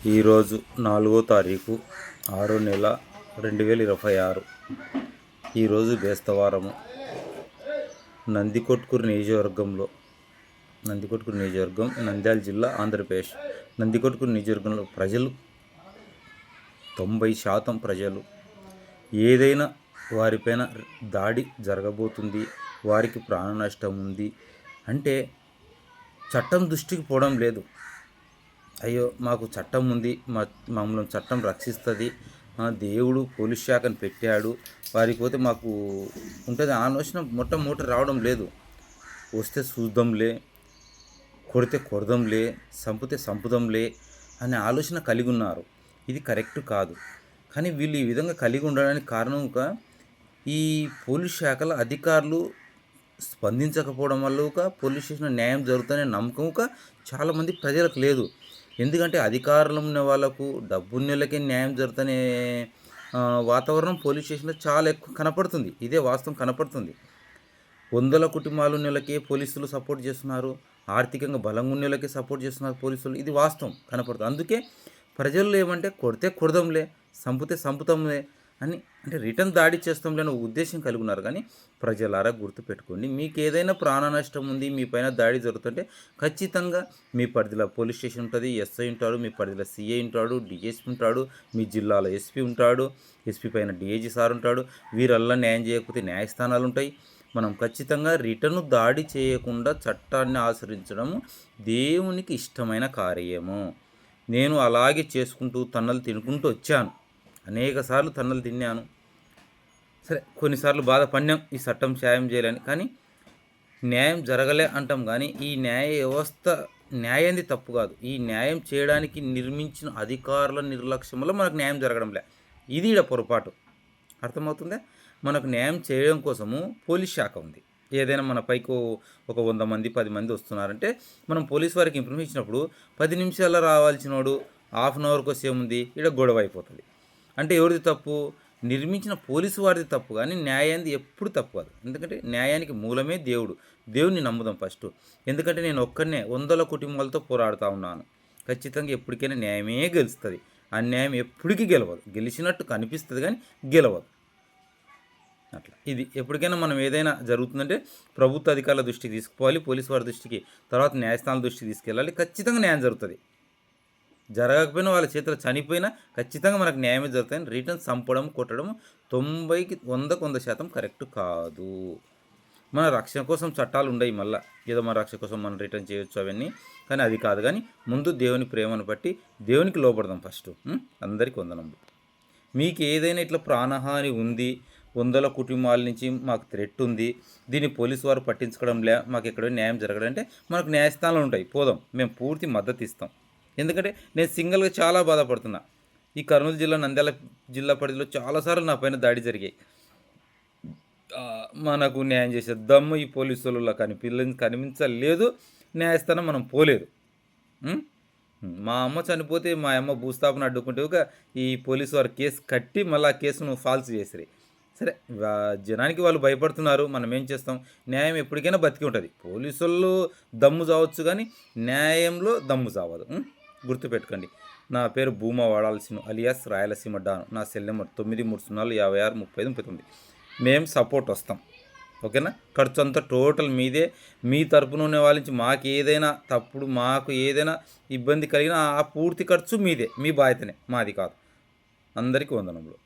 ఈరోజు 4వ తారీఖు 6వ నెల 2026. ఈరోజు బేస్తవారము. నందికొట్కూరు నియోజకవర్గం, నంద్యాల జిల్లా, ఆంధ్రప్రదేశ్. నందికొట్కూరు నియోజకవర్గంలో ప్రజలు 90% ప్రజలు ఏదైనా వారిపైన దాడి జరగబోతుంది, వారికి ప్రాణ నష్టం ఉంది అంటే చట్టం దృష్టికి పోవడం లేదు. అయ్యో మాకు చట్టం ఉంది, మమ్మల్ని చట్టం రక్షిస్తుంది, దేవుడు పోలీస్ శాఖను పెట్టాడు, వారికి పోతే మాకు ఉంటుంది ఆలోచన మొట్టమొదటి రావడం లేదు. వస్తే చూద్దాంలే, కొడితే కొడదాంలే, చంపితే చంపుదాంలే అనే ఆలోచన కలిగి ఉన్నారు. ఇది కరెక్ట్ కాదు. కానీ వీళ్ళు ఈ విధంగా కలిగి ఉండడానికి కారణంగా ఈ పోలీస్ శాఖల అధికారులు స్పందించకపోవడం వల్ల పోలీస్ స్టేషన్ న్యాయం జరుగుతుందనే నమ్మకంగా చాలామంది ప్రజలకు లేదు. ఎందుకంటే అధికారులు ఉన్న వాళ్ళకు, డబ్బున్నోళ్ళకే న్యాయం జరుగుతనే వాతావరణం పోలీస్ స్టేషన్లో చాలా ఎక్కువ కనపడుతుంది. ఇదే వాస్తవం కనపడుతుంది. 100 కుటుంబాలు ఉన్నోళ్ళకే పోలీసులు సపోర్ట్ చేస్తున్నారు, ఆర్థికంగా బలంగా ఉన్నోళ్ళకే సపోర్ట్ చేస్తున్నారు పోలీసులు. ఇది వాస్తవం కనపడుతుంది. అందుకే ప్రజలు ఏమంటే కొడితే కొడదాంలే, చంపితే చంపుతాంలే అని, అంటే రిటర్న్ దాడి చేస్తాంలే అనే ఉద్దేశం కలిగి ఉన్నారు. కానీ ప్రజలారా గుర్తుపెట్టుకోండి, మీకు ఏదైనా ప్రాణ నష్టం ఉంది, మీ పైన దాడి జరుగుతుంటే ఖచ్చితంగా మీ పరిధిలో పోలీస్ స్టేషన్ ఉంటుంది, ఎస్ఐ ఉంటాడు, మీ పరిధిలో సిఐ ఉంటాడు, డిఎస్పీ ఉంటాడు, మీ జిల్లాలో ఎస్పీ ఉంటాడు, ఎస్పీ పైన డిఐజీ సార్ ఉంటాడు. వీరల్లా న్యాయం చేయకపోతే న్యాయస్థానాలు ఉంటాయి. మనం ఖచ్చితంగా రిటర్ను దాడి చేయకుండా చట్టాన్ని ఆచరించడము దేవునికి ఇష్టమైన కార్యము. నేను అలాగే చేసుకుంటూ తన్నులు తినుకుంటూ వచ్చాను. అనేక సార్లు తన్నులు తిన్నాను. సరే, కొన్నిసార్లు బాధపడినాం ఈ చట్టం న్యాయం చేయాలని. కానీ న్యాయం జరగలే అంటాం. కానీ ఈ న్యాయ వ్యవస్థ న్యాయంది తప్పు కాదు. ఈ న్యాయం చేయడానికి నిర్మించిన అధికారుల నిర్లక్ష్యం వల్ల మనకు న్యాయం జరగడంలే. ఇది ఈడ పొరపాటు. అర్థమవుతుందా? మనకు న్యాయం చేయడం కోసము పోలీస్ శాఖ ఉంది. ఏదైనా మన పైకి ఒక 100 మంది 10 మంది వస్తున్నారంటే మనం పోలీస్ వారికి ఇన్ఫర్మేషన్ ఇచ్చినప్పుడు 10 నిమిషాల్లో రావాల్సిన వాడు హాఫ్ అన్ అవర్కి వస్తే ఏముంది, ఇక్కడ గొడవ అయిపోతుంది. అంటే ఎవరిది తప్పు? నిర్మించిన పోలీసు వారిది తప్పు. కానీ న్యాయాన్ని ఎప్పుడు తప్పు కాదు. ఎందుకంటే న్యాయానికి మూలమే దేవుడు. దేవుడిని నమ్ముదాం ఫస్ట్. ఎందుకంటే నేను ఒక్కనే 100 కుటుంబాలతో పోరాడుతూ ఉన్నాను. ఖచ్చితంగా ఎప్పటికైనా న్యాయమే గెలుస్తుంది. అన్యాయం ఎప్పటికీ గెలవదు. గెలిచినట్టు కనిపిస్తుంది కానీ గెలవదు. అట్లా ఇది ఎప్పటికైనా మనం ఏదైనా జరుగుతుందంటే ప్రభుత్వ అధికారుల దృష్టికి తీసుకుపోవాలి, పోలీసు వారి దృష్టికి, తర్వాత న్యాయస్థానాల దృష్టికి తీసుకెళ్ళాలి. ఖచ్చితంగా న్యాయం జరుగుతుంది. జరగకపోయినా వాళ్ళ చేతిలో చనిపోయినా ఖచ్చితంగా మనకు న్యాయమే జరుగుతాయని. రిటర్న్ చంపడం, కొట్టడం 90కి 100% కరెక్ట్ కాదు. మన రక్షణ కోసం చట్టాలు ఉండవు. మళ్ళీ ఏదో మన రక్షణ కోసం మనం రిటర్న్ చేయొచ్చు అవన్నీ, కానీ అది కాదు. కానీ ముందు దేవుని ప్రేమను బట్టి దేవునికి లోపడదాం ఫస్ట్. అందరికీ వందనములు. మీకు ఏదైనా ఇట్లా ప్రాణహాని ఉంది, 100 కుటుంబాల నుంచి మాకు థ్రెట్ ఉంది, దీన్ని పోలీసు వారు పట్టించుకోవడంలే, మాకు ఎక్కడో న్యాయం జరగడంటే మనకు న్యాయస్థానాలు ఉంటాయి, పోదాం, మేము పూర్తి మద్దతు ఇస్తాం. ఎందుకంటే నేను సింగిల్గా చాలా బాధపడుతున్నా. ఈ కర్నూలు జిల్లా, నంద్యాల జిల్లా పరిధిలో చాలాసార్లు నా పైన దాడి జరిగాయి. మనకు న్యాయం చేసే దమ్ము ఈ పోలీసులలో కనిపించలేదు. న్యాయస్థానం మనం పోలేదు. మా అమ్మ చనిపోతే మా అమ్మ భూస్థాపన అడ్డుకుంటే ఈ పోలీసు వారు కేసు కట్టి మళ్ళీ ఆ కేసును ఫాల్స్ చేసిరి. సరే, జనానికి వాళ్ళు భయపడుతున్నారు, మనం ఏం చేస్తాం? న్యాయం ఎప్పటికైనా బతికి ఉంటుంది. పోలీసుల్లో దమ్ము చావచ్చు కానీ న్యాయంలో దమ్ము చావదు. గుర్తుపెట్టుకోండి. నా పేరు భూమా వాడాల్సిన అలియాస్ రాయలసీమ డాను. నా సెల్ నెంబర్ 9304563539. మేము సపోర్ట్ వస్తాం. ఓకేనా? ఖర్చు అంతా టోటల్ మీదే. మీ తరపున ఉన్న వాళ్ళ నుంచి మాకు ఏదైనా తప్పుడు, మాకు ఏదైనా ఇబ్బంది కలిగినా ఆ పూర్తి ఖర్చు మీదే, మీ బాధ్యతనే, మాది కాదు. అందరికీ వందనములు.